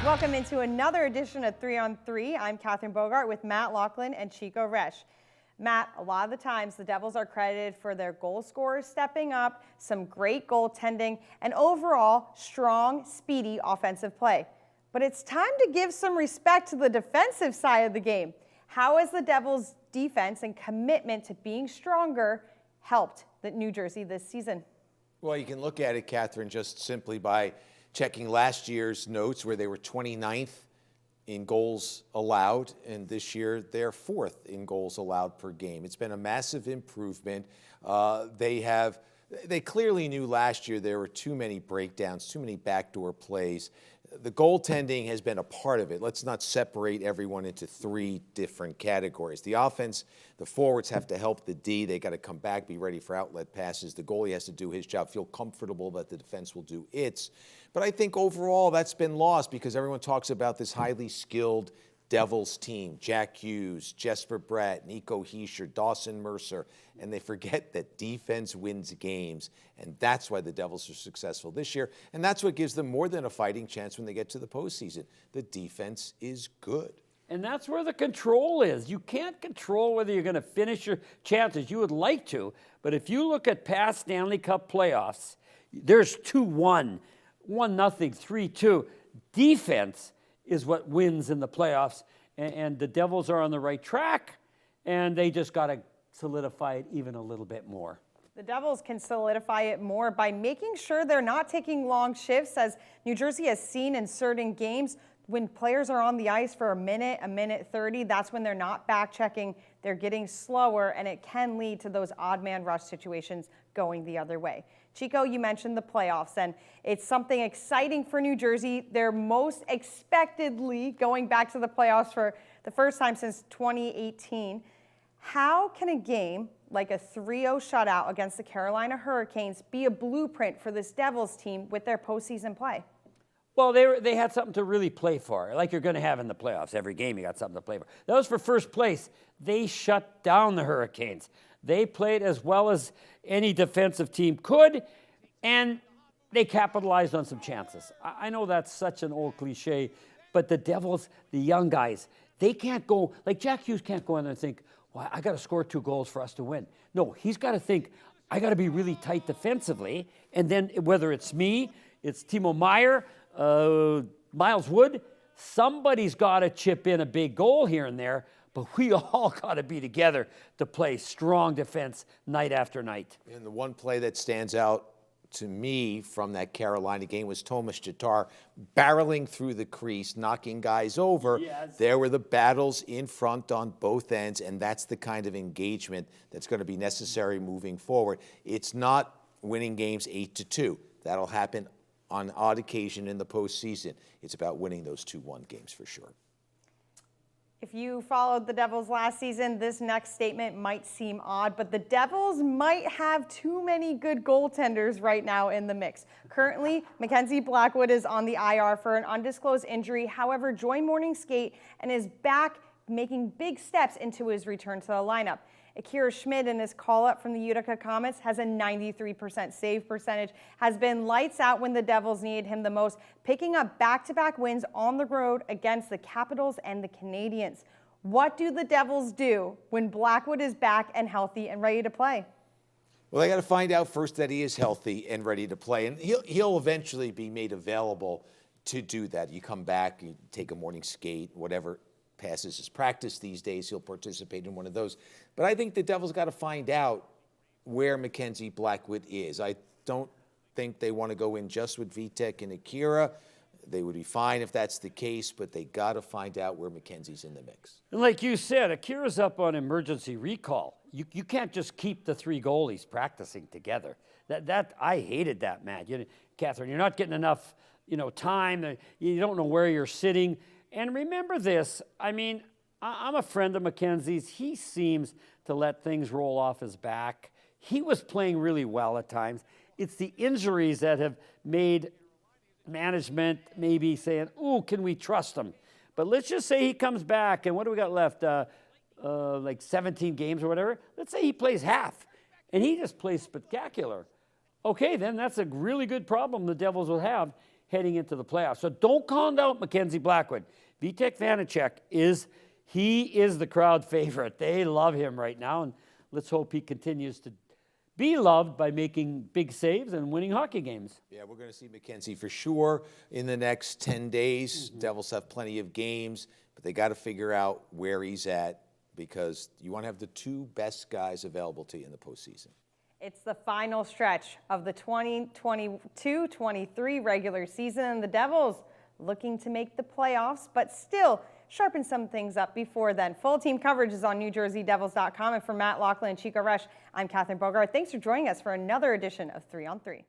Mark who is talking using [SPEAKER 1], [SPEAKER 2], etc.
[SPEAKER 1] Welcome into another edition of 3 on 3. I'm Catherine Bogart with Matt Loughlin and Chico Resch. Matt, a lot of the times the Devils are credited for their goal scorers stepping up, some great goaltending, and overall strong, speedy offensive play. But it's time to give some respect to the defensive side of the game. How has the Devils' defense and commitment to being stronger helped the New Jersey this season?
[SPEAKER 2] Well, you can look at it, Catherine, just simply by checking last year's notes where they were 29th in goals allowed, and this year they're 4th in goals allowed per game. It's been a massive improvement. They clearly knew last year there were too many breakdowns, too many backdoor plays. The goaltending has been a part of it. Let's not separate everyone into 3 different categories. The offense, the forwards have to help the D. They got to come back, be ready for outlet passes. The goalie has to do his job, feel comfortable that the defense will do its. But I think overall that's been lost because everyone talks about this highly skilled Devils team, Jack Hughes, Jesper Bratt, Nico Hischier, Dawson Mercer, and they forget that defense wins games, and that's why the Devils are successful this year, and that's what gives them more than a fighting chance when they get to the postseason. The defense is good.
[SPEAKER 3] And that's where the control is. You can't control whether you're going to finish your chances. You would like to, but if you look at past Stanley Cup playoffs, there's 2-1, 1-0, 3-2. Defense is what wins in the playoffs, and the Devils are on the right track, and they just got to solidify it even a little bit more.
[SPEAKER 1] The Devils can solidify it more by making sure they're not taking long shifts, as New Jersey has seen in certain games. When players are on the ice for a minute 30, that's when they're not back checking. They're getting slower, and it can lead to those odd man rush situations going the other way. Chico, you mentioned the playoffs, and it's something exciting for New Jersey. They're most expectedly going back to the playoffs for the first time since 2018. How can a game like a 3-0 shutout against the Carolina Hurricanes be a blueprint for this Devils team with their postseason play?
[SPEAKER 3] Well, they had something to really play for, like you're going to have in the playoffs. Every game you got something to play for. That was for first place. They shut down the Hurricanes. They played as well as any defensive team could, and they capitalized on some chances. I know that's such an old cliche, but the Devils, the young guys, they can't go, like Jack Hughes can't go in there and think, well, I got to score 2 goals for us to win. No, he's got to think, I got to be really tight defensively, and then whether it's me, it's Timo Meier, Miles Wood, somebody's got to chip in a big goal here and there, but we all got to be together to play strong defense night after night.
[SPEAKER 2] And the one play that stands out to me from that Carolina game was Tomas Tatar barreling through the crease, knocking guys over.
[SPEAKER 3] Yes.
[SPEAKER 2] There were the battles in front on both ends, and that's the kind of engagement that's going to be necessary moving forward. It's not winning games 8-2. That'll happen on odd occasion in the postseason. It's about winning those 2-1 games for sure.
[SPEAKER 1] If you followed the Devils last season, this next statement might seem odd, but the Devils might have too many good goaltenders right now in the mix. Currently, Mackenzie Blackwood is on the IR for an undisclosed injury. However, joined morning skate and is back making big steps into his return to the lineup. Akira Schmid, in his call-up from the Utica Comets, has a 93% save percentage, has been lights out when the Devils needed him the most, picking up back-to-back wins on the road against the Capitals and the Canadiens. What do the Devils do when Blackwood is back and healthy and ready to play?
[SPEAKER 2] Well, they got to find out first that he is healthy and ready to play, and he'll eventually be made available to do that. You come back, you take a morning skate, whatever passes his practice these days, he'll participate in one of those. But I think the Devils got to find out where Mackenzie Blackwood is. I don't think they want to go in just with Vitek and Akira. They would be fine if that's the case, but they got to find out where Mackenzie's in the mix.
[SPEAKER 3] And like you said, Akira's up on emergency recall. You can't just keep the 3 goalies practicing together. That I hated that, Matt. Catherine, you're not getting enough, time. You don't know where you're sitting. And remember this, I mean, I'm a friend of Mackenzie's. He seems to let things roll off his back. He was playing really well at times. It's the injuries that have made management maybe saying, ooh, can we trust him? But let's just say he comes back, and what do we got left? Like 17 games or whatever. Let's say he plays half, and he just plays spectacular. Okay, then that's a really good problem the Devils will have. heading into the playoffs. So don't count out Mackenzie Blackwood. Vitek Vanacek is the crowd favorite. They love him right now, and let's hope he continues to be loved by making big saves and winning hockey games.
[SPEAKER 2] Yeah, we're going to see Mackenzie for sure in the next 10 days. Devils have plenty of games, but they got to figure out where he's at because you want to have the two best guys available to you in the postseason.
[SPEAKER 1] It's the final stretch of the 2022-23 regular season, and the Devils looking to make the playoffs, but still sharpen some things up before then. Full team coverage is on NewJerseyDevils.com. And for Matt, Loughlin, and Chico Resch, I'm Catherine Bogart. Thanks for joining us for another edition of 3 on 3.